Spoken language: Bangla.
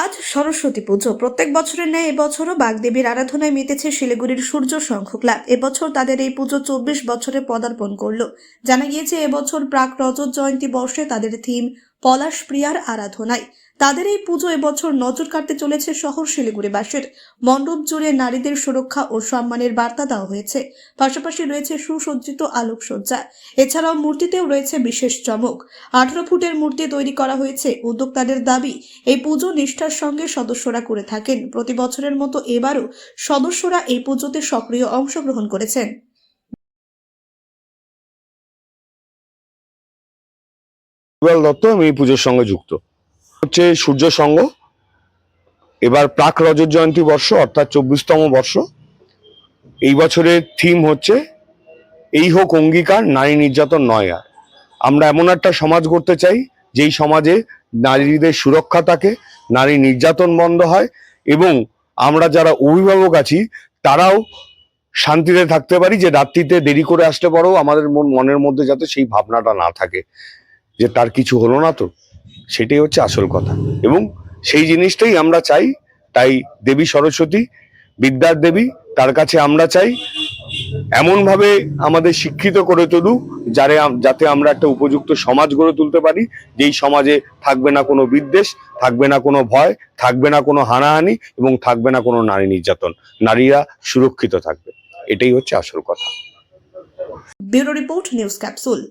আজ সরস্বতী পুজো। প্রত্যেক বছরের ন্যায় এবছরও বাগদেবীর আরাধনায় মেতেছে শিলিগুড়ির সূর্য সংঘ ক্লাব। এবছর তাদের এই পুজো 24 বছরে পদার্পণ করলো। জানা গিয়েছে এবছর প্রাক রজত জয়ন্তী বর্ষে তাদের থিম পলাশ প্রিয়ার আরাধনায়। তাদের এই পুজো এবছর নজর কাটতে চলেছে শহর শিলিগুড়িবাসীর। মণ্ডপ জুড়ে নারীদের সুরক্ষা ও সম্মানের বার্তা দেওয়া হয়েছে। পাশাপাশি রয়েছে সুসজ্জিত আলোকসজ্জা। এছাড়াও মূর্তিতেও রয়েছে বিশেষ চমক। 18 ফুটের মূর্তি তৈরি করা হয়েছে। উদ্যোক্তাদের দাবি, এই পুজো নিষ্ঠার সঙ্গে সদস্যরা করে থাকেন। প্রতি বছরের মতো এবারও সদস্যরা এই পুজোতে সক্রিয় অংশগ্রহণ করেছেন। দত্ত, আমি এই পুজোর সঙ্গে যুক্ত। হচ্ছে সূর্য সংঘ, এবার প্রাক রজত জয়ন্তী বর্ষ অর্থাৎ 24তম বর্ষ। এই বছরের থিম হচ্ছে এই হোক অঙ্গীকার, নারী নির্যাতন নয় আর। আমরা এমন একটা সমাজ গড়তে চাই যেই সমাজে নারীদের সুরক্ষা থাকে, নারী নির্যাতন বন্ধ হয় এবং আমরা যারা অভিভাবক আছি তারাও শান্তিতে থাকতে পারি, যে রাত্রিতে দেরি করে আসতে পারো আমাদের মনের মধ্যে যাতে সেই ভাবনাটা না থাকে যে তার কিছু হলো না। তো সেটাই হচ্ছে আসল কথা এবং সেই জিনিসটাই আমরা চাই। তাই দেবী সরস্বতী, বিদ্যার দেবী, তার কাছে আমরা চাই এমনভাবে আমাদের শিক্ষিত করে তুলুক যাতে আমরা একটা উপযুক্ত সমাজ গড়ে তুলতে পারি, যেই সমাজে থাকবে না কোনো বিদ্বেষ, থাকবে না কোনো ভয়, থাকবে না কোনো হানাহানি এবং থাকবে না কোনো নারী নির্যাতন। নারীরা সুরক্ষিত থাকবে, এটাই হচ্ছে আসল কথা। Bureau report, news capsule.